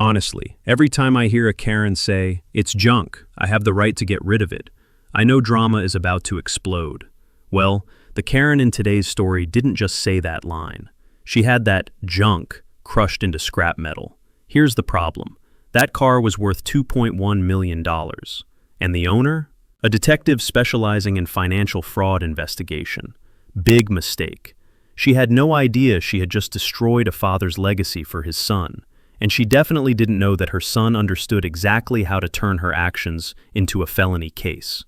Honestly, every time I hear a Karen say, "It's junk, I have the right to get rid of it," I know drama is about to explode. Well, the Karen in today's story didn't just say that line. She had that junk crushed into scrap metal. Here's the problem. That car was worth $2.1 million. And the owner? A detective specializing in financial fraud investigation. Big mistake. She had no idea she had just destroyed a father's legacy for his son. And she definitely didn't know that her son understood exactly how to turn her actions into a felony case.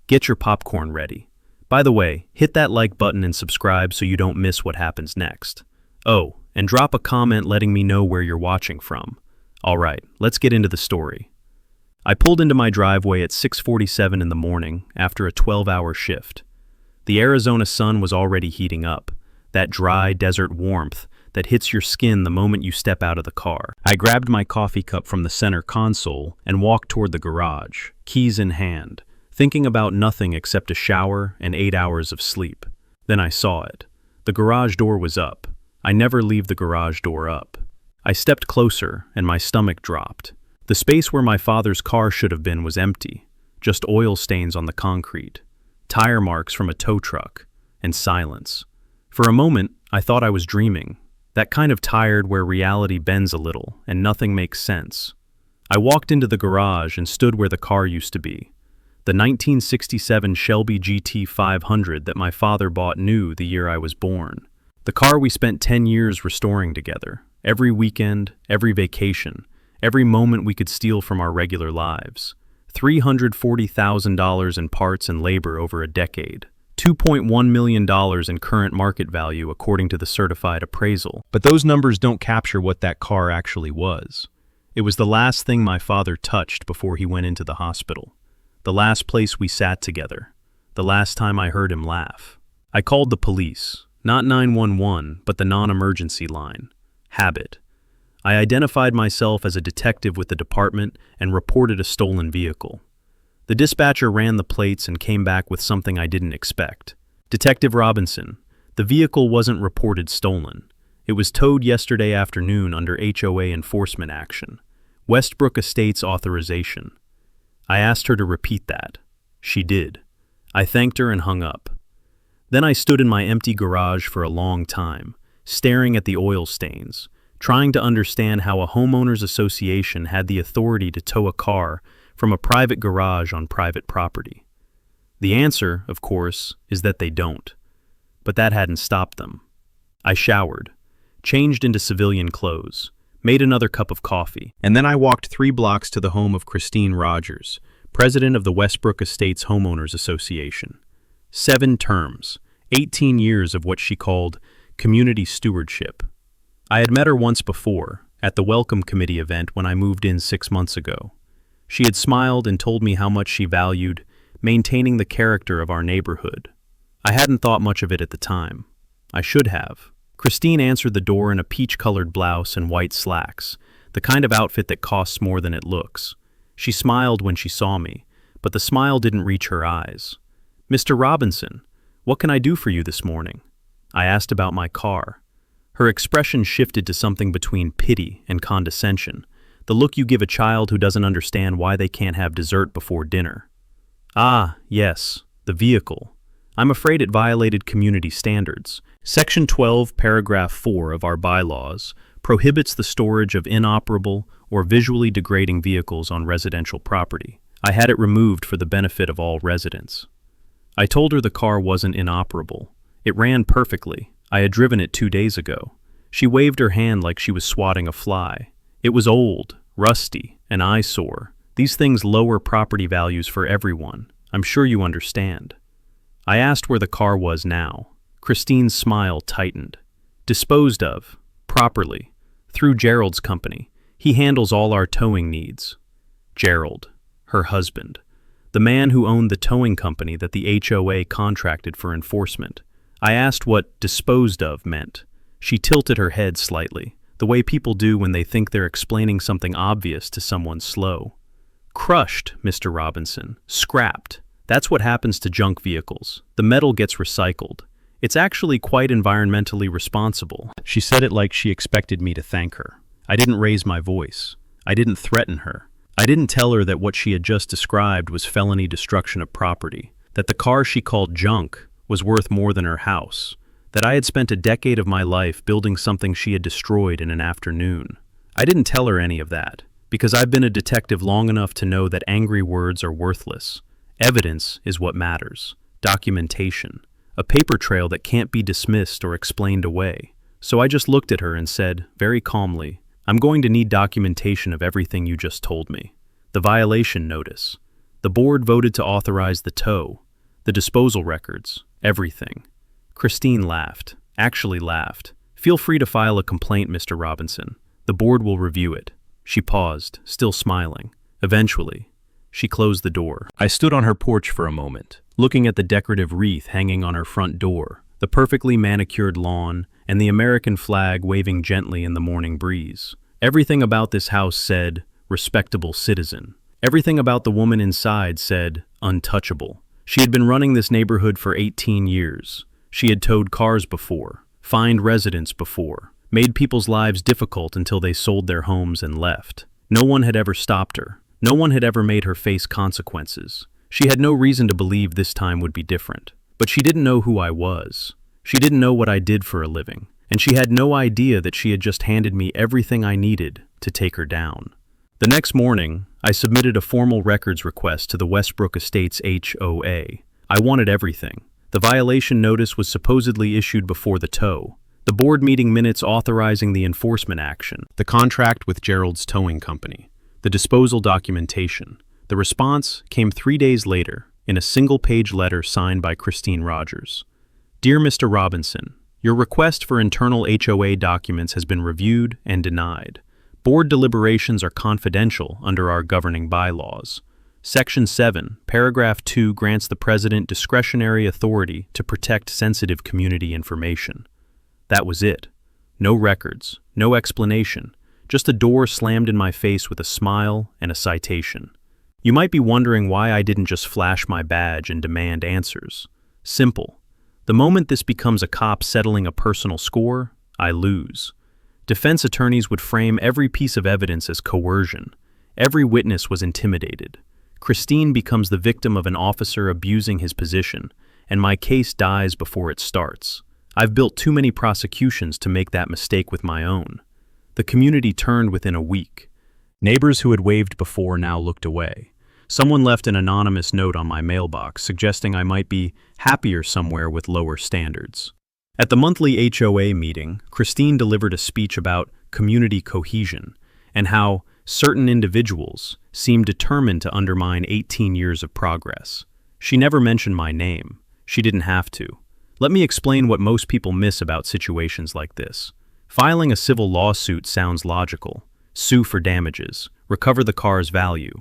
Get your popcorn ready. By the way, hit that like button and subscribe so you don't miss what happens next. Oh, and drop a comment letting me know where you're watching from. All right, let's get into the story. I pulled into my driveway at 6:47 in the morning after a 12-hour shift. The Arizona sun was already heating up, that dry desert warmth that hits your skin the moment you step out of the car. I grabbed my coffee cup from the center console and walked toward the garage, keys in hand, thinking about nothing except a shower and 8 hours of sleep. Then I saw it. The garage door was up. I never leave the garage door up. I stepped closer and my stomach dropped. The space where my father's car should have been was empty, just oil stains on the concrete, tire marks from a tow truck, and silence. For a moment, I thought I was dreaming. That kind of tired where reality bends a little and nothing makes sense. I walked into the garage and stood where the car used to be. The 1967 Shelby GT 500 that my father bought new the year I was born. The car we spent 10 years restoring together. Every weekend, every vacation, every moment we could steal from our regular lives. $340,000 in parts and labor over a decade. $2.1 million in current market value according to the certified appraisal. But those numbers don't capture what that car actually was. It was the last thing my father touched before he went into the hospital. The last place we sat together. The last time I heard him laugh. I called the police, not 911, but the non-emergency line. Habit. I identified myself as a detective with the department and reported a stolen vehicle. The dispatcher ran the plates and came back with something I didn't expect. Detective Robinson, the vehicle wasn't reported stolen. It was towed yesterday afternoon under HOA enforcement action. Westbrook Estates authorization. I asked her to repeat that. She did. I thanked her and hung up. Then I stood in my empty garage for a long time, staring at the oil stains, trying to understand how a homeowners association had the authority to tow a car from a private garage on private property. The answer, of course, is that they don't. But that hadn't stopped them. I showered, changed into civilian clothes, made another cup of coffee, and then I walked 3 blocks to the home of Christine Rogers, president of the Westbrook Estates Homeowners Association. 7 terms, 18 years of what she called community stewardship. I had met her once before, at the Welcome Committee event when I moved in 6 months ago. She had smiled and told me how much she valued maintaining the character of our neighborhood. I hadn't thought much of it at the time. I should have. Christine answered the door in a peach-colored blouse and white slacks, the kind of outfit that costs more than it looks. She smiled when she saw me, but the smile didn't reach her eyes. "Mr. Robinson, what can I do for you this morning?" I asked about my car. Her expression shifted to something between pity and condescension, the look you give a child who doesn't understand why they can't have dessert before dinner. "Ah, yes, the vehicle. I'm afraid it violated community standards. Section 12, paragraph 4 of our bylaws prohibits the storage of inoperable or visually degrading vehicles on residential property. I had it removed for the benefit of all residents." I told her the car wasn't inoperable. It ran perfectly. I had driven it 2 days ago. She waved her hand like she was swatting a fly. It was old, rusty, an eyesore. These things lower property values for everyone. I'm sure you understand. I asked where the car was now. Christine's smile tightened. "Disposed of, properly, through Gerald's company. He handles all our towing needs." Gerald, her husband, the man who owned the towing company that the HOA contracted for enforcement. I asked what "disposed of" meant. She tilted her head slightly, the way people do when they think they're explaining something obvious to someone slow. "Crushed, Mr. Robinson. Scrapped. That's what happens to junk vehicles. The metal gets recycled. It's actually quite environmentally responsible." She said it like she expected me to thank her. I didn't raise my voice. I didn't threaten her. I didn't tell her that what she had just described was felony destruction of property, that the car she called junk was worth more than her house, that I had spent a decade of my life building something she had destroyed in an afternoon. I didn't tell her any of that, because I've been a detective long enough to know that angry words are worthless. Evidence is what matters. Documentation. A paper trail that can't be dismissed or explained away. So I just looked at her and said, very calmly, I'm going to need documentation of everything you just told me. The violation notice. The board voted to authorize the tow. The disposal records. Everything. Christine laughed. Actually laughed. Feel free to file a complaint, Mr. Robinson. The board will review it. She paused, still smiling. Eventually, she closed the door. I stood on her porch for a moment, looking at the decorative wreath hanging on her front door, the perfectly manicured lawn, and the American flag waving gently in the morning breeze. Everything about this house said, respectable citizen. Everything about the woman inside said, untouchable. She had been running this neighborhood for 18 years. She had towed cars before, fined residents before, made people's lives difficult until they sold their homes and left. No one had ever stopped her. No one had ever made her face consequences. She had no reason to believe this time would be different. But she didn't know who I was. She didn't know what I did for a living. And she had no idea that she had just handed me everything I needed to take her down. The next morning, I submitted a formal records request to the Westbrook Estates HOA. I wanted everything. The violation notice was supposedly issued before the tow. The board meeting minutes authorizing the enforcement action. The contract with Gerald's Towing Company. The disposal documentation. The response came 3 days later in a single-page letter signed by Christine Rogers. Dear Mr. Robinson, your request for internal HOA documents has been reviewed and denied. Board deliberations are confidential under our governing bylaws. Section 7, Paragraph 2 grants the President discretionary authority to protect sensitive community information. That was it. No records, no explanation, just a door slammed in my face with a smile and a citation. You might be wondering why I didn't just flash my badge and demand answers. Simple. The moment this becomes a cop settling a personal score, I lose. Defense attorneys would frame every piece of evidence as coercion. Every witness was intimidated. Christine becomes the victim of an officer abusing his position, and my case dies before it starts. I've built too many prosecutions to make that mistake with my own. The community turned within a week. Neighbors who had waved before now looked away. Someone left an anonymous note on my mailbox suggesting I might be happier somewhere with lower standards. At the monthly HOA meeting, Christine delivered a speech about community cohesion and how certain individuals seemed determined to undermine 18 years of progress. She never mentioned my name. She didn't have to. Let me explain what most people miss about situations like this. Filing a civil lawsuit sounds logical. Sue for damages, recover the car's value.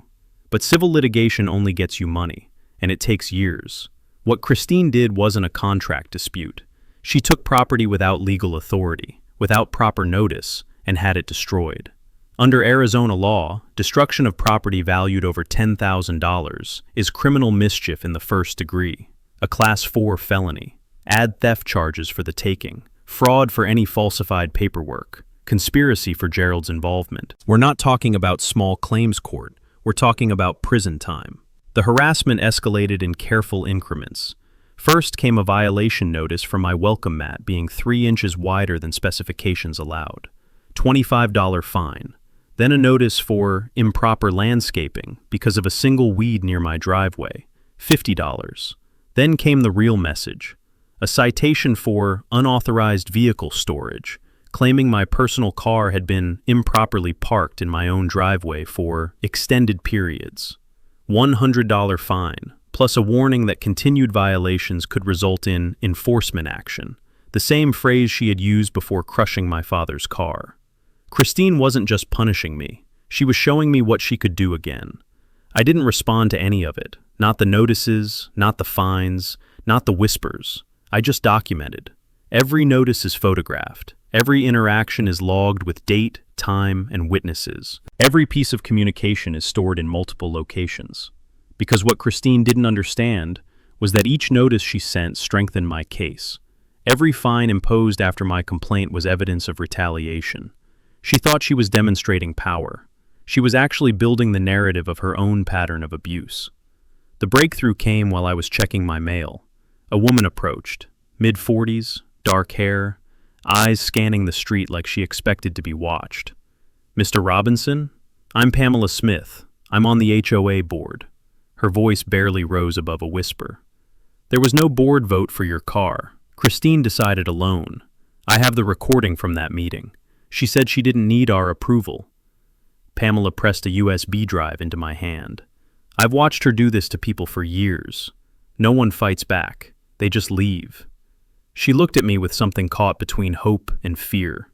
But civil litigation only gets you money, and it takes years. What Christine did wasn't a contract dispute. She took property without legal authority, without proper notice, and had it destroyed. Under Arizona law, destruction of property valued over $10,000 is criminal mischief in the first degree, a Class 4 felony. Add theft charges for the taking, fraud for any falsified paperwork, conspiracy for Gerald's involvement. We're not talking about small claims court. We're talking about prison time. The harassment escalated in careful increments. First came a violation notice for my welcome mat being 3 inches wider than specifications allowed. $25 fine. Then a notice for improper landscaping because of a single weed near my driveway. $50. Then came the real message. A citation for unauthorized vehicle storage, claiming my personal car had been improperly parked in my own driveway for extended periods. $100 fine, plus a warning that continued violations could result in enforcement action, the same phrase she had used before crushing my father's car. Christine wasn't just punishing me, she was showing me what she could do again. I didn't respond to any of it, not the notices, not the fines, not the whispers. I just documented. Every notice is photographed. Every interaction is logged with date, time, and witnesses. Every piece of communication is stored in multiple locations. Because what Christine didn't understand was that each notice she sent strengthened my case. Every fine imposed after my complaint was evidence of retaliation. She thought she was demonstrating power. She was actually building the narrative of her own pattern of abuse. The breakthrough came while I was checking my mail. A woman approached, mid-40s, dark hair, eyes scanning the street like she expected to be watched. "Mr. Robinson? I'm Pamela Smith. I'm on the HOA board." Her voice barely rose above a whisper. "There was no board vote for your car. Christine decided alone. I have the recording from that meeting. She said she didn't need our approval." Pamela pressed a USB drive into my hand. "I've watched her do this to people for years. No one fights back. They just leave." She looked at me with something caught between hope and fear.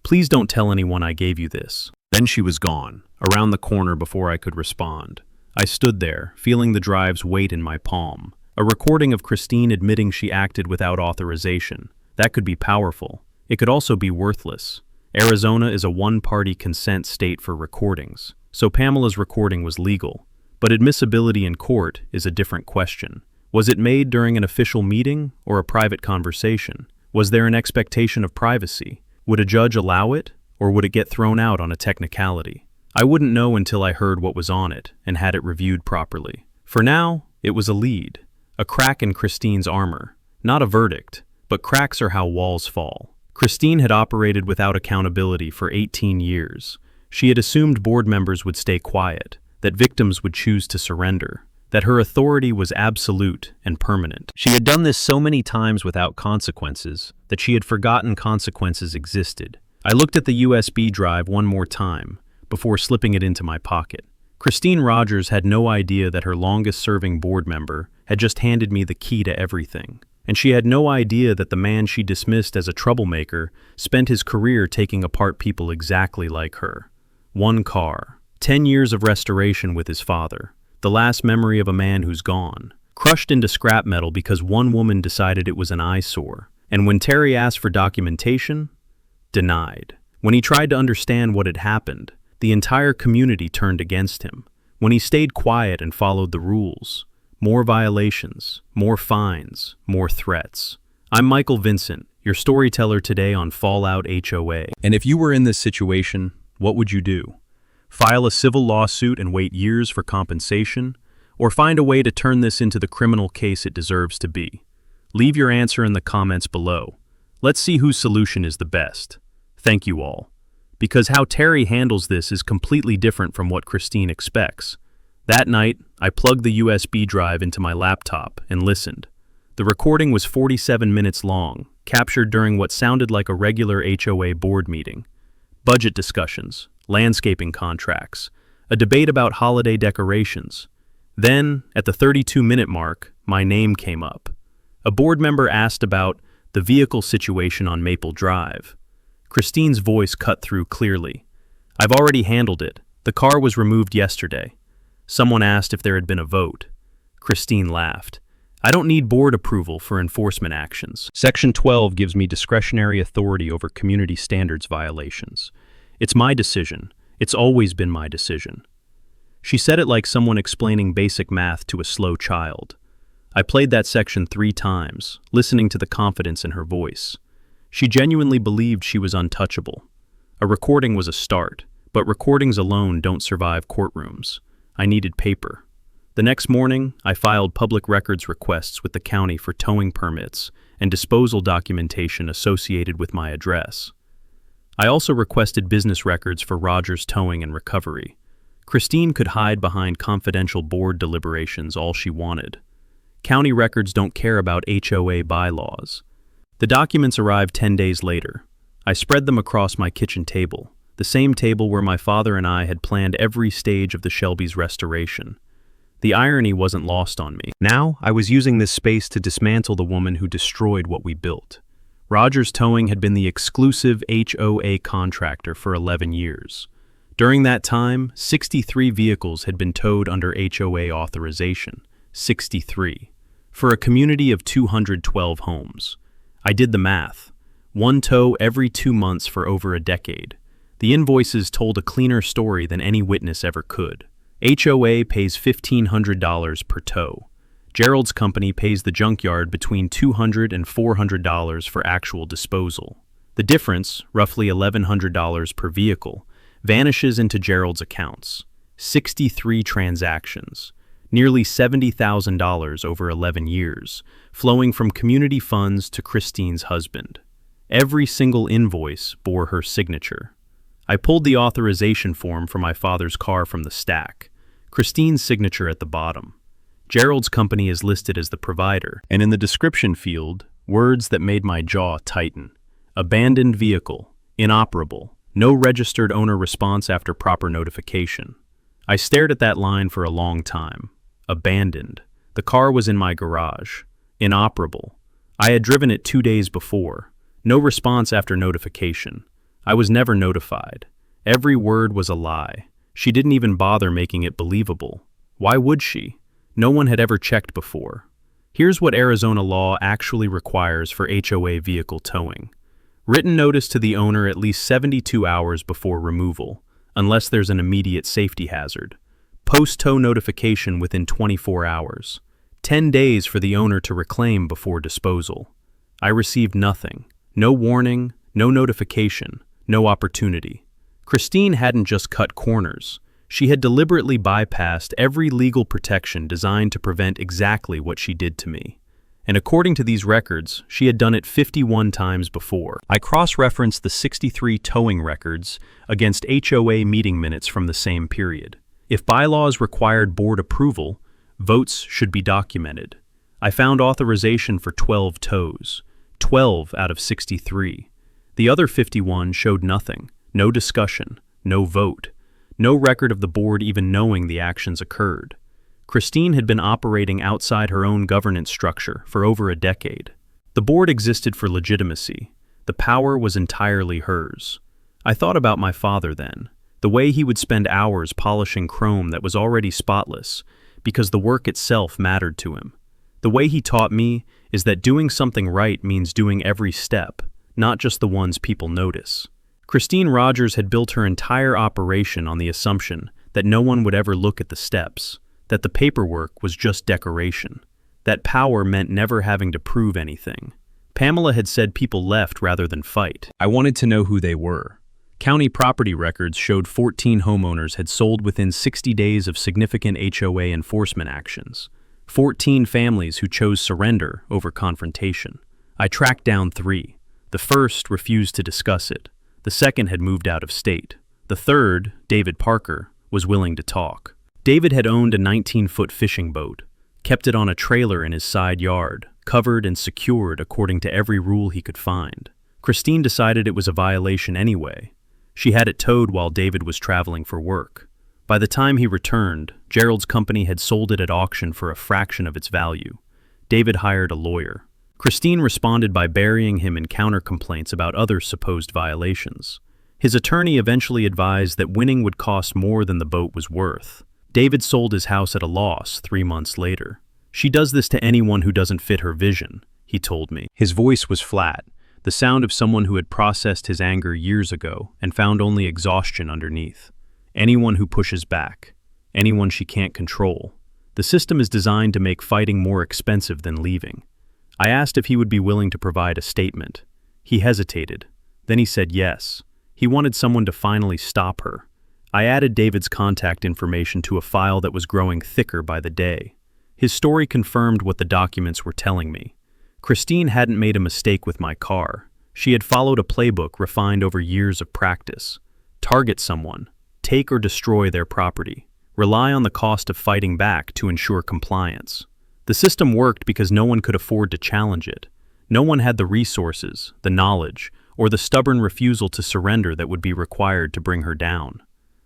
"Please don't tell anyone I gave you this." Then she was gone, around the corner before I could respond. I stood there, feeling the drive's weight in my palm. A recording of Christine admitting she acted without authorization. That could be powerful. It could also be worthless. Arizona is a one-party consent state for recordings, so Pamela's recording was legal. But admissibility in court is a different question. Was it made during an official meeting or a private conversation? Was there an expectation of privacy? Would a judge allow it, or would it get thrown out on a technicality? I wouldn't know until I heard what was on it and had it reviewed properly. For now, it was a lead, a crack in Christine's armor. Not a verdict, but cracks are how walls fall. Christine had operated without accountability for 18 years. She had assumed board members would stay quiet, that victims would choose to surrender, that her authority was absolute and permanent. She had done this so many times without consequences that she had forgotten consequences existed. I looked at the USB drive one more time before slipping it into my pocket. Christine Rogers had no idea that her longest-serving board member had just handed me the key to everything. And she had no idea that the man she dismissed as a troublemaker spent his career taking apart people exactly like her. One car, 10 years of restoration with his father, the last memory of a man who's gone, crushed into scrap metal because one woman decided it was an eyesore. And when Terry asked for documentation, denied. When he tried to understand what had happened, the entire community turned against him. When he stayed quiet and followed the rules, more violations, more fines, more threats. I'm Michael Vincent, your storyteller today on Fallout HOA. And if you were in this situation, what would you do? File a civil lawsuit and wait years for compensation? Or find a way to turn this into the criminal case it deserves to be? Leave your answer in the comments below. Let's see whose solution is the best. Thank you all. Because how Terry handles this is completely different from what Christine expects. That night, I plugged the USB drive into my laptop and listened. The recording was 47 minutes long, captured during what sounded like a regular HOA board meeting. Budget discussions, landscaping contracts, a debate about holiday decorations. Then, at the 32-minute mark, my name came up. A board member asked about the vehicle situation on Maple Drive. Christine's voice cut through clearly. "I've already handled it. The car was removed yesterday." Someone asked if there had been a vote. Christine laughed. "I don't need board approval for enforcement actions. Section 12 gives me discretionary authority over community standards violations. It's my decision. It's always been my decision." She said it like someone explaining basic math to a slow child. I played that section 3 times, listening to the confidence in her voice. She genuinely believed she was untouchable. A recording was a start, but recordings alone don't survive courtrooms. I needed paper. The next morning, I filed public records requests with the county for towing permits and disposal documentation associated with my address. I also requested business records for Rogers Towing and Recovery. Christine could hide behind confidential board deliberations all she wanted. County records don't care about HOA bylaws. The documents arrived 10 days later. I spread them across my kitchen table, the same table where my father and I had planned every stage of the Shelby's restoration. The irony wasn't lost on me. Now, I was using this space to dismantle the woman who destroyed what we built. Rogers Towing had been the exclusive HOA contractor for 11 years. During that time, 63 vehicles had been towed under HOA authorization. 63. For a community of 212 homes. I did the math. One tow every 2 months for over a decade. The invoices told a cleaner story than any witness ever could. HOA pays $1,500 per tow. Gerald's company pays the junkyard between $200 and $400 for actual disposal. The difference, roughly $1,100 per vehicle, vanishes into Gerald's accounts. 63 transactions, nearly $70,000 over 11 years, flowing from community funds to Christine's husband. Every single invoice bore her signature. I pulled the authorization form for my father's car from the stack. Christine's signature at the bottom. Gerald's company is listed as the provider, and in the description field, words that made my jaw tighten. Abandoned vehicle, inoperable, no registered owner response after proper notification. I stared at that line for a long time. Abandoned. The car was in my garage. Inoperable. I had driven it 2 days before. No response after notification. I was never notified. Every word was a lie. She didn't even bother making it believable. Why would she? No one had ever checked before. Here's what Arizona law actually requires for HOA vehicle towing. Written notice to the owner at least 72 hours before removal, unless there's an immediate safety hazard. Post-tow notification within 24 hours. 10 days for the owner to reclaim before disposal. I received nothing. No warning, no notification, no opportunity. Christine hadn't just cut corners. She had deliberately bypassed every legal protection designed to prevent exactly what she did to me. And according to these records, she had done it 51 times before. I cross-referenced the 63 towing records against HOA meeting minutes from the same period. If bylaws required board approval, votes should be documented. I found authorization for 12 tows, 12 out of 63. The other 51 showed nothing, no discussion, no vote, no record of the board even knowing the actions occurred. Christine had been operating outside her own governance structure for over a decade. The board existed for legitimacy. The power was entirely hers. I thought about my father then, the way he would spend hours polishing chrome that was already spotless because the work itself mattered to him. The way he taught me is that doing something right means doing every step, not just the ones people notice. Christine Rogers had built her entire operation on the assumption that no one would ever look at the steps, that the paperwork was just decoration, that power meant never having to prove anything. Pamela had said people left rather than fight. I wanted to know who they were. County property records showed 14 homeowners had sold within 60 days of significant HOA enforcement actions. 14 families who chose surrender over confrontation. I tracked down 3. The first refused to discuss it. The second had moved out of state. The third, David Parker, was willing to talk. David had owned a 19-foot fishing boat, kept it on a trailer in his side yard, covered and secured according to every rule he could find. Christine decided it was a violation anyway. She had it towed while David was traveling for work. By the time he returned, Gerald's company had sold it at auction for a fraction of its value. David hired a lawyer. Christine responded by burying him in counter-complaints about other supposed violations. His attorney eventually advised that winning would cost more than the boat was worth. David sold his house at a loss 3 months later. "She does this to anyone who doesn't fit her vision," he told me. His voice was flat, the sound of someone who had processed his anger years ago and found only exhaustion underneath. Anyone who pushes back, anyone she can't control. The system is designed to make fighting more expensive than leaving. I asked if he would be willing to provide a statement. He hesitated. Then he said yes. He wanted someone to finally stop her. I added David's contact information to a file that was growing thicker by the day. His story confirmed what the documents were telling me. Christine hadn't made a mistake with my car. She had followed a playbook refined over years of practice. Target someone, take or destroy their property, rely on the cost of fighting back to ensure compliance. The system worked because no one could afford to challenge it. No one had the resources, the knowledge, or the stubborn refusal to surrender that would be required to bring her down.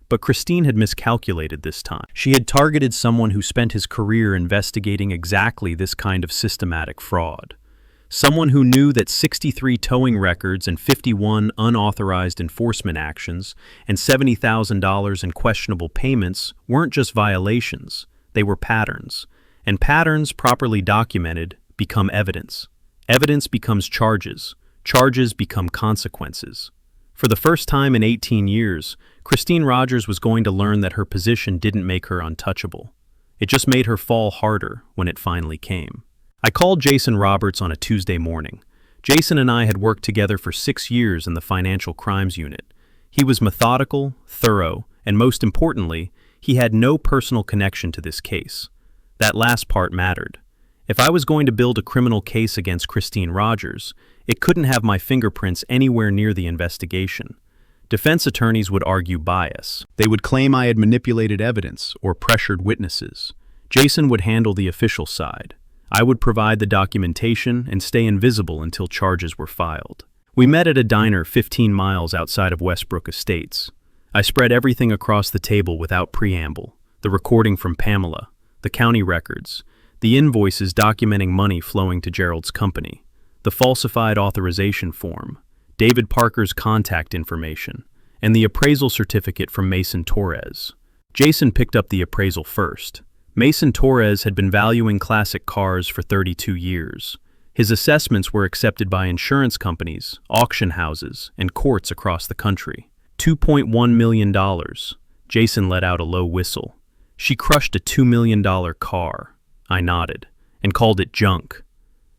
But Christine had miscalculated this time. She had targeted someone who spent his career investigating exactly this kind of systematic fraud. Someone who knew that 63 towing records and 51 unauthorized enforcement actions and $70,000 in questionable payments weren't just violations, they were patterns. And patterns properly documented become evidence. Evidence becomes charges. Charges become consequences. For the first time in 18 years, Christine Rogers was going to learn that her position didn't make her untouchable. It just made her fall harder when it finally came. I called Jason Roberts on a Tuesday morning. Jason and I had worked together for 6 years in the financial crimes unit. He was methodical, thorough, and most importantly, he had no personal connection to this case. That last part mattered. If I was going to build a criminal case against Christine Rogers, it couldn't have my fingerprints anywhere near the investigation. Defense attorneys would argue bias. They would claim I had manipulated evidence or pressured witnesses. Jason would handle the official side. I would provide the documentation and stay invisible until charges were filed. We met at a diner 15 miles outside of Westbrook Estates. I spread everything across the table without preamble: the recording from Pamela, the county records, the invoices documenting money flowing to Gerald's company, the falsified authorization form, David Parker's contact information, and the appraisal certificate from Mason Torres. Jason picked up the appraisal first. Mason Torres had been valuing classic cars for 32 years. His assessments were accepted by insurance companies, auction houses, and courts across the country. $2.1 million. Jason let out a low whistle. She crushed a $2 million car. I nodded, and called it junk.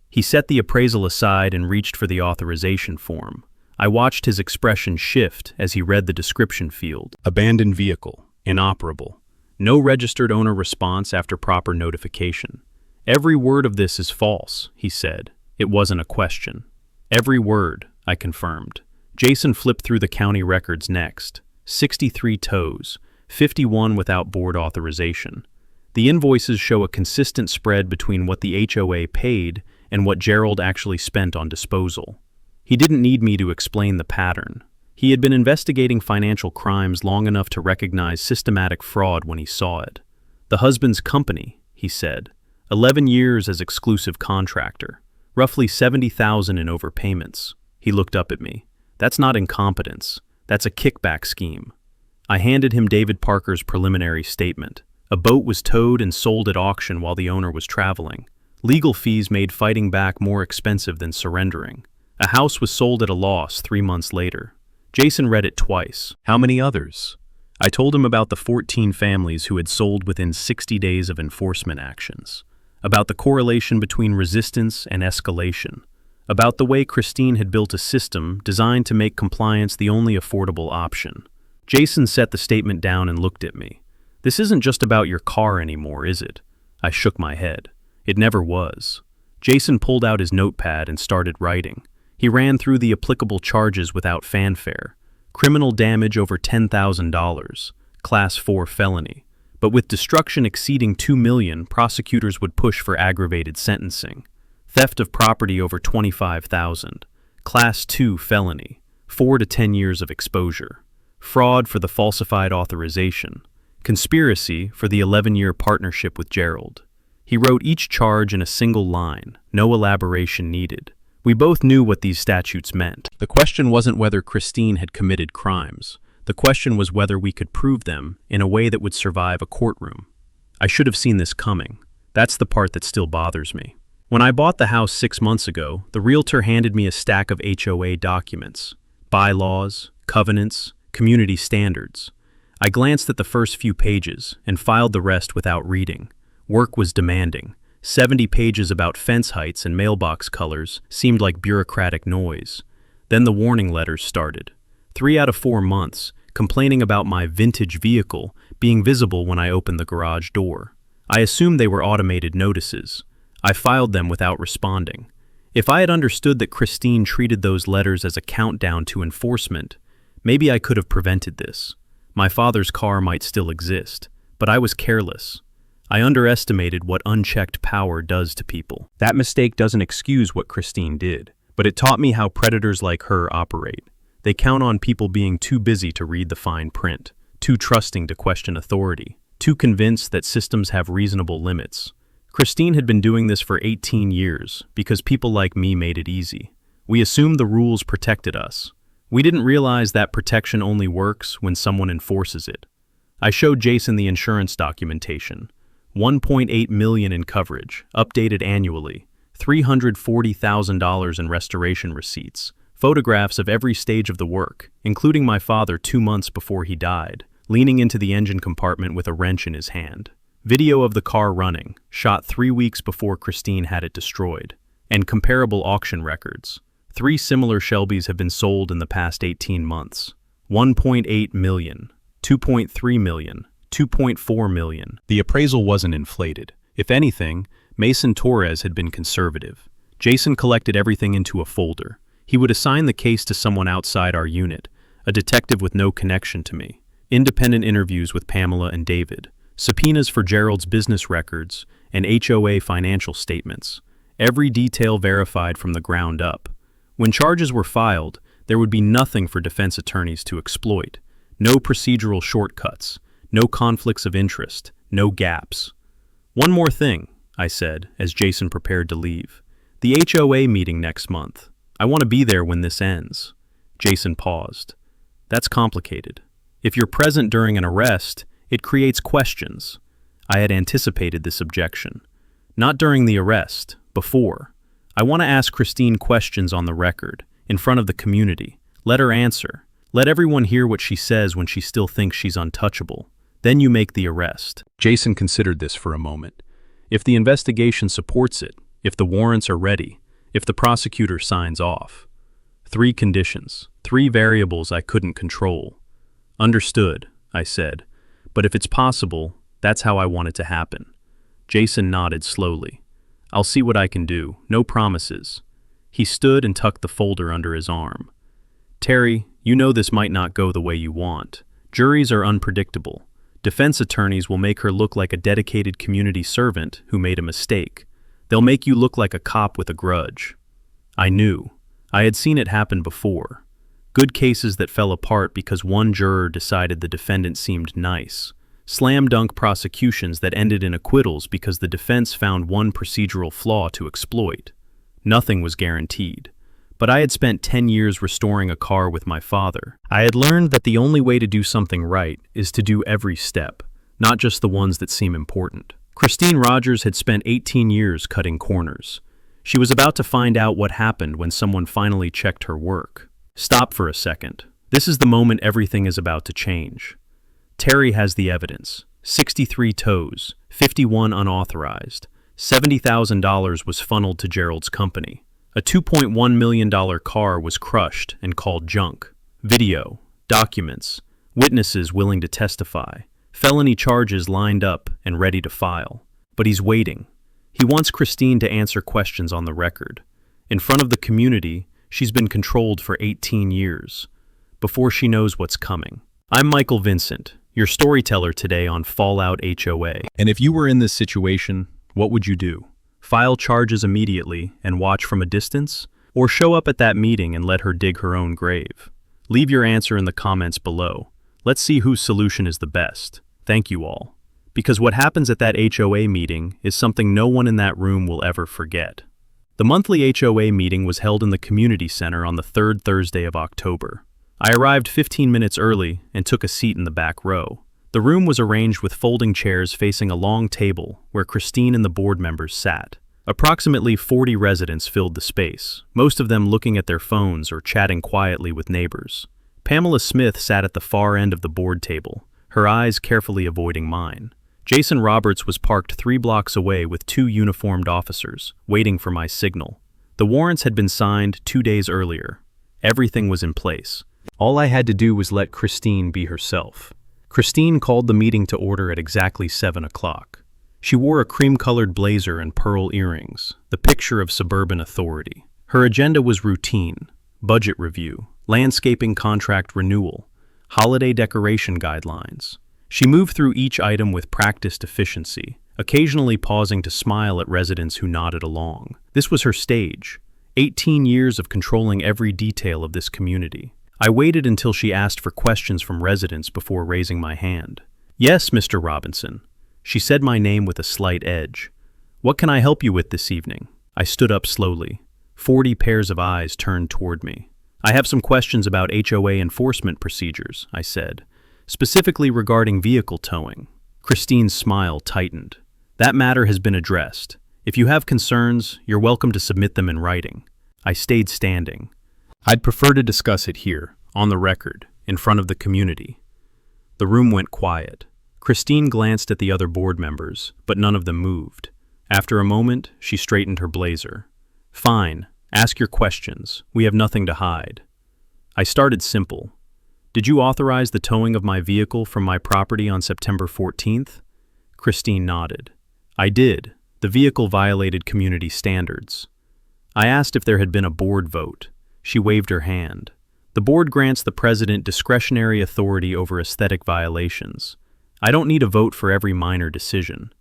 He set the appraisal aside and reached for the authorization form. I watched his expression shift as he read the description field. Abandoned vehicle, inoperable. No registered owner response after proper notification. Every word of this is false, he said. It wasn't a question. Every word, I confirmed. Jason flipped through the county records next. 63 tows, 51 without board authorization. The invoices show a consistent spread between what the HOA paid and what Gerald actually spent on disposal. He didn't need me to explain the pattern. He had been investigating financial crimes long enough to recognize systematic fraud when he saw it. The husband's company, he said. 11 years as exclusive contractor. Roughly $70,000 in overpayments. He looked up at me. That's not incompetence. That's a kickback scheme. I handed him David Parker's preliminary statement. A boat was towed and sold at auction while the owner was traveling. Legal fees made fighting back more expensive than surrendering. A house was sold at a loss 3 months later. Jason read it twice. How many others? I told him about the 14 families who had sold within 60 days of enforcement actions. About the correlation between resistance and escalation. About the way Christine had built a system designed to make compliance the only affordable option. Jason set the statement down and looked at me. This isn't just about your car anymore, is it? I shook my head. It never was. Jason pulled out his notepad and started writing. He ran through the applicable charges without fanfare. Criminal damage over $10,000, Class 4 felony. But with destruction exceeding $2 million, prosecutors would push for aggravated sentencing. Theft of property over $25,000, Class 2 felony, 4 to 10 years of exposure. Fraud for the falsified authorization. Conspiracy for the 11-year partnership with Gerald. He wrote each charge in a single line, no elaboration needed. We both knew what these statutes meant. The question wasn't whether Christine had committed crimes. The question was whether we could prove them in a way that would survive a courtroom. I should have seen this coming. That's the part that still bothers me. When I bought the house 6 months ago, the realtor handed me a stack of HOA documents. Bylaws, covenants, community standards. I glanced at the first few pages and filed the rest without reading. Work was demanding. 70 pages about fence heights and mailbox colors seemed like bureaucratic noise. Then the warning letters started. 3 out of 4 months, complaining about my vintage vehicle being visible when I opened the garage door. I assumed they were automated notices. I filed them without responding. If I had understood that Christine treated those letters as a countdown to enforcement, maybe I could have prevented this. My father's car might still exist, but I was careless. I underestimated what unchecked power does to people. That mistake doesn't excuse what Christine did, but it taught me how predators like her operate. They count on people being too busy to read the fine print, too trusting to question authority, too convinced that systems have reasonable limits. Christine had been doing this for 18 years because people like me made it easy. We assumed the rules protected us. We didn't realize that protection only works when someone enforces it. I showed Jason the insurance documentation. $1.8 million in coverage, updated annually, $340,000 in restoration receipts, photographs of every stage of the work, including my father 2 months before he died, leaning into the engine compartment with a wrench in his hand. Video of the car running, shot 3 weeks before Christine had it destroyed, and comparable auction records. 3 similar Shelbys have been sold in the past 18 months. 1.8 million, 2.3 million, 2.4 million. The appraisal wasn't inflated. If anything, Mason Torres had been conservative. Jason collected everything into a folder. He would assign the case to someone outside our unit, a detective with no connection to me. Independent interviews with Pamela and David. Subpoenas for Gerald's business records and HOA financial statements. Every detail verified from the ground up. When charges were filed, there would be nothing for defense attorneys to exploit. No procedural shortcuts. No conflicts of interest. No gaps. One more thing, I said, as Jason prepared to leave. The HOA meeting next month. I want to be there when this ends. Jason paused. That's complicated. If you're present during an arrest, it creates questions. I had anticipated this objection. Not during the arrest, before. I want to ask Christine questions on the record, in front of the community. Let her answer. Let everyone hear what she says when she still thinks she's untouchable. Then you make the arrest. Jason considered this for a moment. If the investigation supports it, if the warrants are ready, if the prosecutor signs off. 3 conditions, 3 variables I couldn't control. Understood, I said. But if it's possible, that's how I want it to happen. Jason nodded slowly. I'll see what I can do, no promises. He stood and tucked the folder under his arm. Terry, you know this might not go the way you want. Juries are unpredictable. Defense attorneys will make her look like a dedicated community servant who made a mistake. They'll make you look like a cop with a grudge. I knew. I had seen it happen before. Good cases that fell apart because one juror decided the defendant seemed nice. Slam-dunk prosecutions that ended in acquittals because the defense found one procedural flaw to exploit. Nothing was guaranteed. But I had spent 10 years restoring a car with my father. I had learned that the only way to do something right is to do every step, not just the ones that seem important. Christine Rogers had spent 18 years cutting corners. She was about to find out what happened when someone finally checked her work. Stop for a second. This is the moment everything is about to change. Terry has the evidence. 63 tows, 51 unauthorized. $70,000 was funneled to Gerald's company. A $2.1 million car was crushed and called junk. Video, documents, witnesses willing to testify, felony charges lined up and ready to file. But he's waiting. He wants Christine to answer questions on the record. In front of the community, she's been controlled for 18 years, before she knows what's coming. I'm Michael Vincent, your storyteller today on Fallout HOA. And if you were in this situation, what would you do? File charges immediately and watch from a distance? Or show up at that meeting and let her dig her own grave? Leave your answer in the comments below. Let's see whose solution is the best. Thank you all. Because what happens at that HOA meeting is something no one in that room will ever forget. The monthly HOA meeting was held in the community center on the 3rd Thursday of October. I arrived 15 minutes early and took a seat in the back row. The room was arranged with folding chairs facing a long table where Christine and the board members sat. Approximately 40 residents filled the space, most of them looking at their phones or chatting quietly with neighbors. Pamela Smith sat at the far end of the board table, her eyes carefully avoiding mine. Jason Roberts was parked 3 blocks away with 2 uniformed officers, waiting for my signal. The warrants had been signed 2 days earlier. Everything was in place. All I had to do was let Christine be herself. Christine called the meeting to order at exactly 7 o'clock. She wore a cream-colored blazer and pearl earrings, the picture of suburban authority. Her agenda was routine: budget review, landscaping contract renewal, holiday decoration guidelines. She moved through each item with practiced efficiency, occasionally pausing to smile at residents who nodded along. This was her stage, 18 years of controlling every detail of this community. I waited until she asked for questions from residents before raising my hand. Yes, Mr. Robinson. She said my name with a slight edge. What can I help you with this evening? I stood up slowly. 40 pairs of eyes turned toward me. I have some questions about HOA enforcement procedures, I said, specifically regarding vehicle towing. Christine's smile tightened. That matter has been addressed. If you have concerns, you're welcome to submit them in writing. I stayed standing. I'd prefer to discuss it here, on the record, in front of the community. The room went quiet. Christine glanced at the other board members, but none of them moved. After a moment, she straightened her blazer. Fine, ask your questions. We have nothing to hide. I started simple. Did you authorize the towing of my vehicle from my property on September 14th? Christine nodded. I did. The vehicle violated community standards. I asked if there had been a board vote. She waved her hand. The board grants the president discretionary authority over aesthetic violations. I don't need a vote for every minor decision.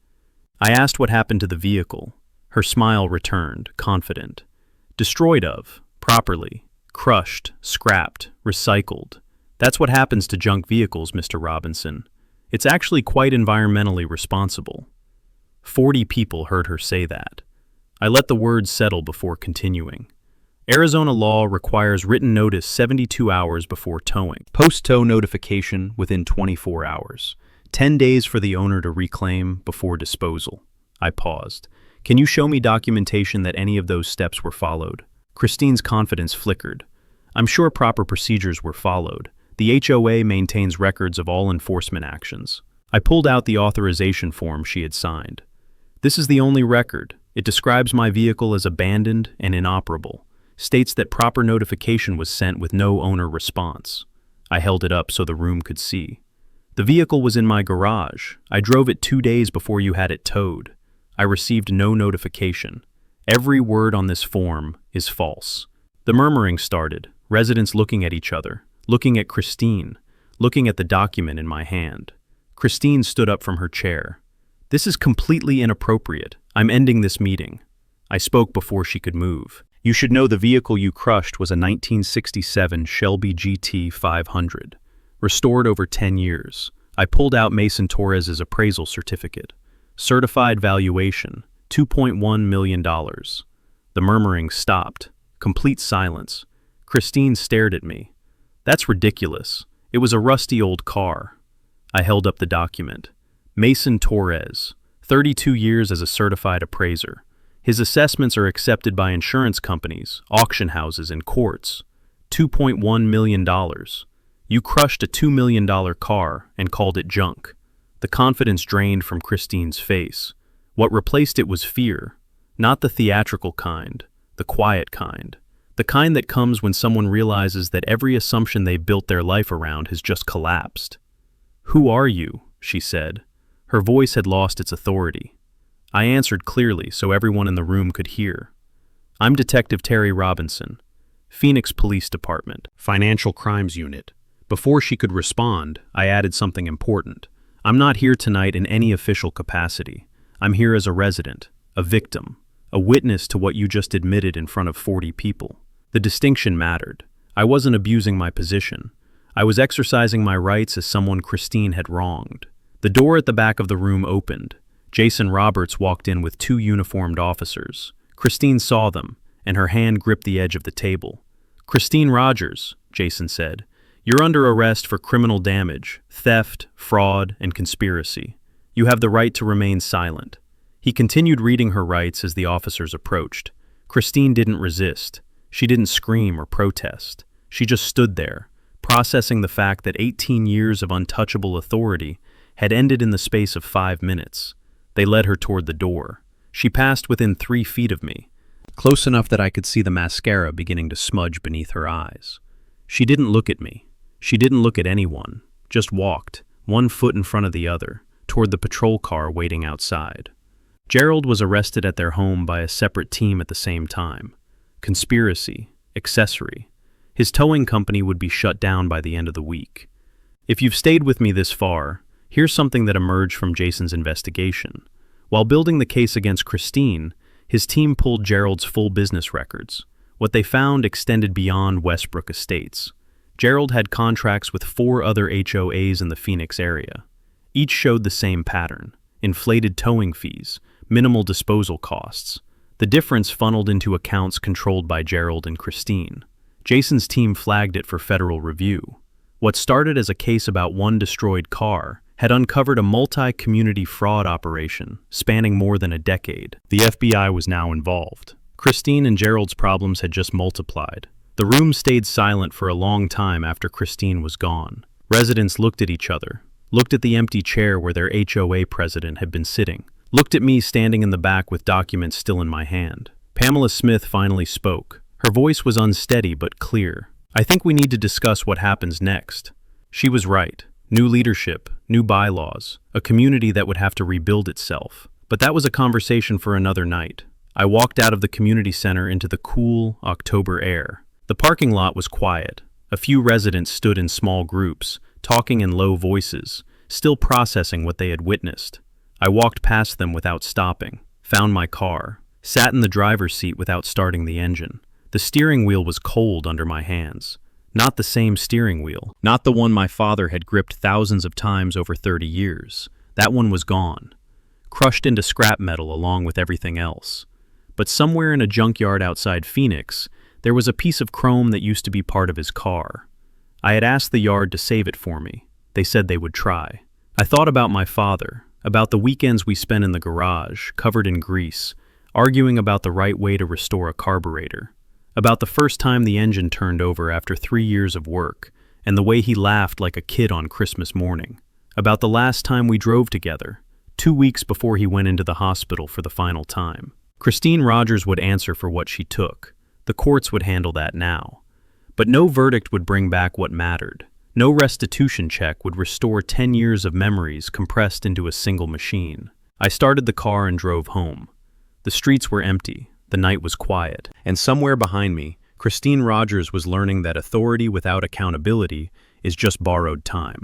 I asked what happened to the vehicle. Her smile returned, confident. Destroyed of, properly, crushed, scrapped, recycled. That's what happens to junk vehicles, Mr. Robinson. It's actually quite environmentally responsible. 40 people heard her say that. I let the words settle before continuing. Arizona law requires written notice 72 hours before towing. Post-tow notification within 24 hours. 10 days for the owner to reclaim before disposal. I paused. Can you show me documentation that any of those steps were followed? Christine's confidence flickered. I'm sure proper procedures were followed. The HOA maintains records of all enforcement actions. I pulled out the authorization form she had signed. This is the only record. It describes my vehicle as abandoned and inoperable. States that proper notification was sent with no owner response. I held it up so the room could see. The vehicle was in my garage. I drove it 2 days before you had it towed. I received no notification. Every word on this form is false. The murmuring started, residents looking at each other, looking at Christine, looking at the document in my hand. Christine stood up from her chair. This is completely inappropriate. I'm ending this meeting. I spoke before she could move. You should know the vehicle you crushed was a 1967 Shelby GT 500, restored over 10 years. I pulled out Mason Torres's appraisal certificate. Certified valuation, $2.1 million. The murmuring stopped. Complete silence. Christine stared at me. That's ridiculous. It was a rusty old car. I held up the document. Mason Torres, 32 years as a certified appraiser. His assessments are accepted by insurance companies, auction houses, and courts. $2.1 million. You crushed a $2 million car and called it junk. The confidence drained from Christine's face. What replaced it was fear. Not the theatrical kind, the quiet kind. The kind that comes when someone realizes that every assumption they built their life around has just collapsed. Who are you? She said. Her voice had lost its authority. I answered clearly so everyone in the room could hear. I'm Detective Terry Robinson, Phoenix Police Department, Financial Crimes Unit. Before she could respond, I added something important. I'm not here tonight in any official capacity. I'm here as a resident, a victim, a witness to what you just admitted in front of 40 people. The distinction mattered. I wasn't abusing my position. I was exercising my rights as someone Christine had wronged. The door at the back of the room opened. Jason Roberts walked in with 2 uniformed officers. Christine saw them, and her hand gripped the edge of the table. Christine Rogers, Jason said, you're under arrest for criminal damage, theft, fraud, and conspiracy. You have the right to remain silent. He continued reading her rights as the officers approached. Christine didn't resist. She didn't scream or protest. She just stood there, processing the fact that 18 years of untouchable authority had ended in the space of 5 minutes. They led her toward the door. She passed within 3 feet of me, close enough that I could see the mascara beginning to smudge beneath her eyes. She didn't look at me. She didn't look at anyone, just walked, 1 foot in front of the other, toward the patrol car waiting outside. Gerald was arrested at their home by a separate team at the same time. Conspiracy, accessory. His towing company would be shut down by the end of the week. If you've stayed with me this far, here's something that emerged from Jason's investigation. While building the case against Christine, his team pulled Gerald's full business records. What they found extended beyond Westbrook Estates. Gerald had contracts with 4 other HOAs in the Phoenix area. Each showed the same pattern: inflated towing fees, minimal disposal costs. The difference funneled into accounts controlled by Gerald and Christine. Jason's team flagged it for federal review. What started as a case about 1 destroyed car had uncovered a multi-community fraud operation spanning more than a decade. The FBI was now involved. Christine and Gerald's problems had just multiplied. The room stayed silent for a long time after Christine was gone. Residents looked at each other, looked at the empty chair where their HOA president had been sitting, looked at me standing in the back with documents still in my hand. Pamela Smith finally spoke. Her voice was unsteady but clear. I think we need to discuss what happens next. She was right. New leadership, new bylaws, a community that would have to rebuild itself. But that was a conversation for another night. I walked out of the community center into the cool October air. The parking lot was quiet. A few residents stood in small groups, talking in low voices, still processing what they had witnessed. I walked past them without stopping, found my car, sat in the driver's seat without starting the engine. The steering wheel was cold under my hands. Not the same steering wheel, not the one my father had gripped thousands of times over 30 years. That one was gone, crushed into scrap metal along with everything else. But somewhere in a junkyard outside Phoenix, there was a piece of chrome that used to be part of his car. I had asked the yard to save it for me. They said they would try. I thought about my father, about the weekends we spent in the garage, covered in grease, arguing about the right way to restore a carburetor, about the first time the engine turned over after 3 years of work, and the way he laughed like a kid on Christmas morning, about the last time we drove together, 2 weeks before he went into the hospital for the final time. Christine Rogers would answer for what she took. The courts would handle that now. But no verdict would bring back what mattered. No restitution check would restore 10 years of memories compressed into a single machine. I started the car and drove home. The streets were empty. The night was quiet. And somewhere behind me, Christine Rogers was learning that authority without accountability is just borrowed time.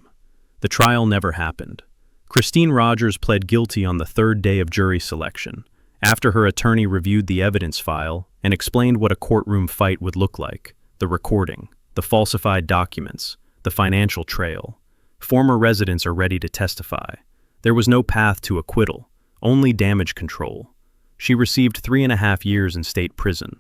The trial never happened. Christine Rogers pled guilty on the third day of jury selection, after her attorney reviewed the evidence file and explained what a courtroom fight would look like: the recording, the falsified documents, the financial trail. Former residents are ready to testify. There was no path to acquittal, only damage control. She received 3.5 years in state prison.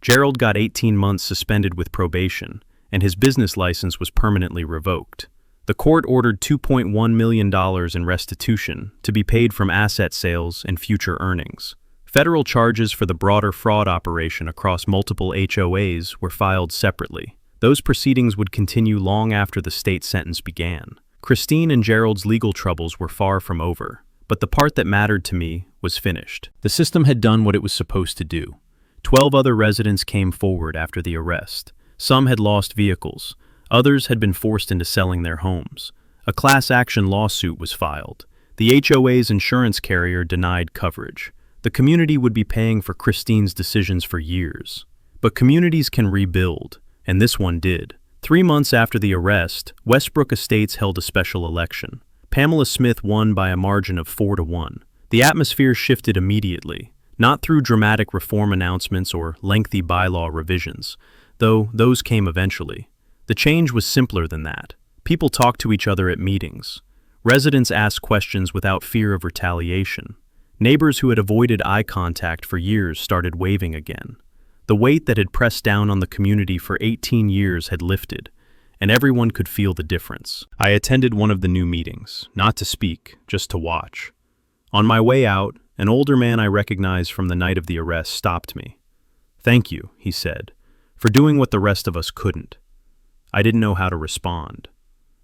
Gerald got 18 months suspended with probation, and his business license was permanently revoked. The court ordered $2.1 million in restitution to be paid from asset sales and future earnings. Federal charges for the broader fraud operation across multiple HOAs were filed separately. Those proceedings would continue long after the state sentence began. Christine and Gerald's legal troubles were far from over, but the part that mattered to me was finished. The system had done what it was supposed to do. 12 other residents came forward after the arrest. Some had lost vehicles. Others had been forced into selling their homes. A class action lawsuit was filed. The HOA's insurance carrier denied coverage. The community would be paying for Christine's decisions for years. But communities can rebuild, and this one did. 3 months after the arrest, Westbrook Estates held a special election. Pamela Smith won by a margin of 4-1. The atmosphere shifted immediately, not through dramatic reform announcements or lengthy bylaw revisions, though those came eventually. The change was simpler than that. People talked to each other at meetings. Residents asked questions without fear of retaliation. Neighbors who had avoided eye contact for years started waving again. The weight that had pressed down on the community for 18 years had lifted, and everyone could feel the difference. I attended one of the new meetings, not to speak, just to watch. On my way out, an older man I recognized from the night of the arrest stopped me. "Thank you," he said, "for doing what the rest of us couldn't." I didn't know how to respond.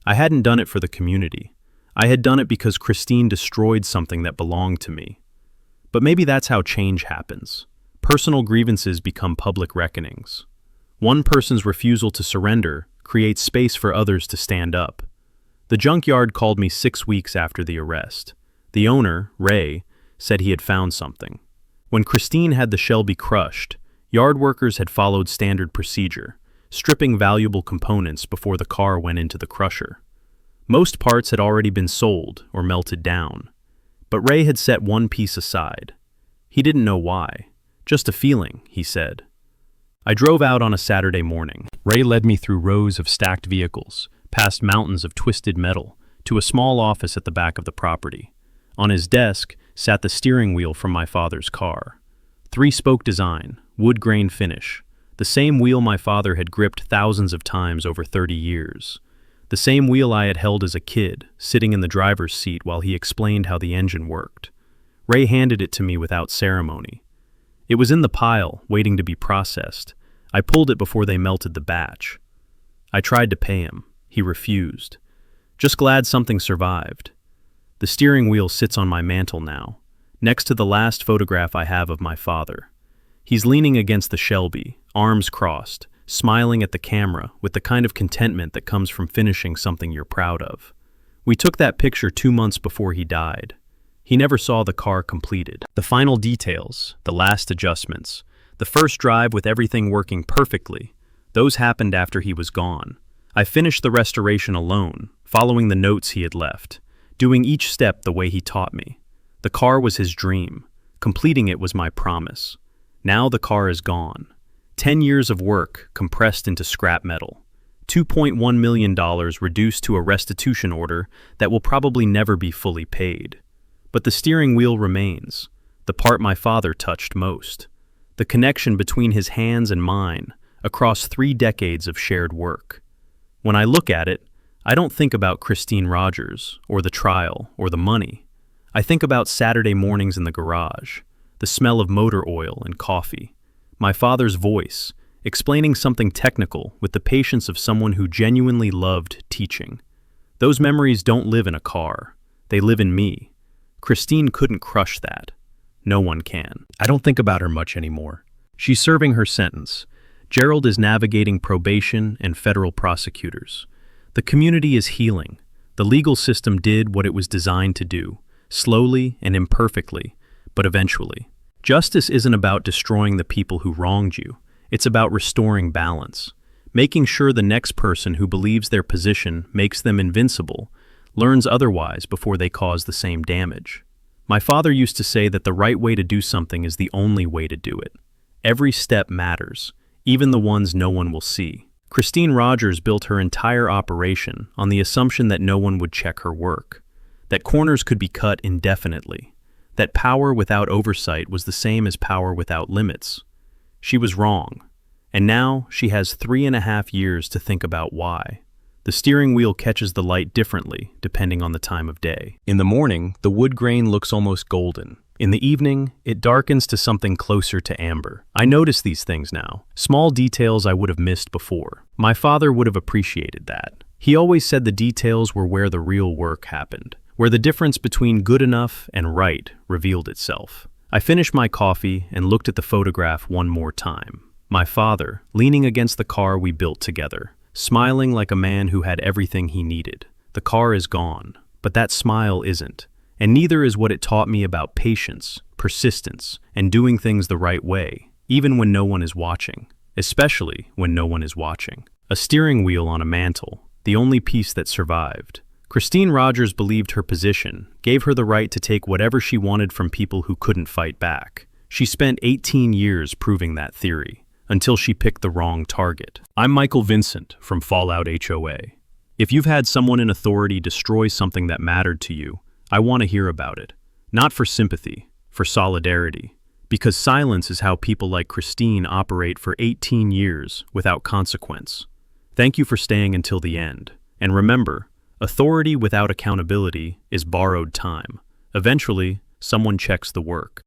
I hadn't done it for the community. I had done it because Christine destroyed something that belonged to me. But maybe that's how change happens. Personal grievances become public reckonings. One person's refusal to surrender creates space for others to stand up. The junkyard called me 6 weeks after the arrest. The owner, Ray, said he had found something. When Christine had the Shelby crushed, yard workers had followed standard procedure, stripping valuable components before the car went into the crusher. Most parts had already been sold or melted down, but Ray had set one piece aside. He didn't know why. Just a feeling, he said. I drove out on a Saturday morning. Ray led me through rows of stacked vehicles, past mountains of twisted metal, to a small office at the back of the property. On his desk sat the steering wheel from my father's car. 3-spoke design, wood grain finish, the same wheel my father had gripped thousands of times over 30 years. The same wheel I had held as a kid, sitting in the driver's seat while he explained how the engine worked. Ray handed it to me without ceremony. It was in the pile, waiting to be processed. I pulled it before they melted the batch. I tried to pay him. He refused. Just glad something survived. The steering wheel sits on my mantle now, next to the last photograph I have of my father. He's leaning against the Shelby, arms crossed, smiling at the camera with the kind of contentment that comes from finishing something you're proud of. We took that picture 2 months before he died. He never saw the car completed. The final details, the last adjustments, the first drive with everything working perfectly, those happened after he was gone. I finished the restoration alone, following the notes he had left, doing each step the way he taught me. The car was his dream. Completing it was my promise. Now the car is gone. 10 years of work compressed into scrap metal. $2.1 million reduced to a restitution order that will probably never be fully paid. But the steering wheel remains, the part my father touched most. The connection between his hands and mine across 3 decades of shared work. When I look at it, I don't think about Christine Rogers, or the trial, or the money. I think about Saturday mornings in the garage, the smell of motor oil and coffee, my father's voice, explaining something technical with the patience of someone who genuinely loved teaching. Those memories don't live in a car. They live in me. Christine couldn't crush that. No one can. I don't think about her much anymore. She's serving her sentence. Gerald is navigating probation and federal prosecutors. The community is healing. The legal system did what it was designed to do, slowly and imperfectly, but eventually. Justice isn't about destroying the people who wronged you. It's about restoring balance, making sure the next person who believes their position makes them invincible learns otherwise before they cause the same damage. My father used to say that the right way to do something is the only way to do it. Every step matters, even the ones no one will see. Christine Rogers built her entire operation on the assumption that no one would check her work, that corners could be cut indefinitely, that power without oversight was the same as power without limits. She was wrong, and now she has 3.5 years to think about why. The steering wheel catches the light differently depending on the time of day. In the morning, the wood grain looks almost golden. In the evening, it darkens to something closer to amber. I notice these things now, small details I would have missed before. My father would have appreciated that. He always said the details were where the real work happened, where the difference between good enough and right revealed itself. I finished my coffee and looked at the photograph one more time. My father, leaning against the car we built together, smiling like a man who had everything he needed. The car is gone, but that smile isn't. And neither is what it taught me about patience, persistence, and doing things the right way, even when no one is watching, especially when no one is watching. A steering wheel on a mantle, the only piece that survived. Christine Rogers believed her position, gave her the right to take whatever she wanted from people who couldn't fight back. She spent 18 years proving that theory, until she picked the wrong target. I'm Michael Vincent from Fallout HOA. If you've had someone in authority destroy something that mattered to you, I want to hear about it. Not for sympathy, for solidarity. Because silence is how people like Christine operate for 18 years without consequence. Thank you for staying until the end. And remember, authority without accountability is borrowed time. Eventually, someone checks the work.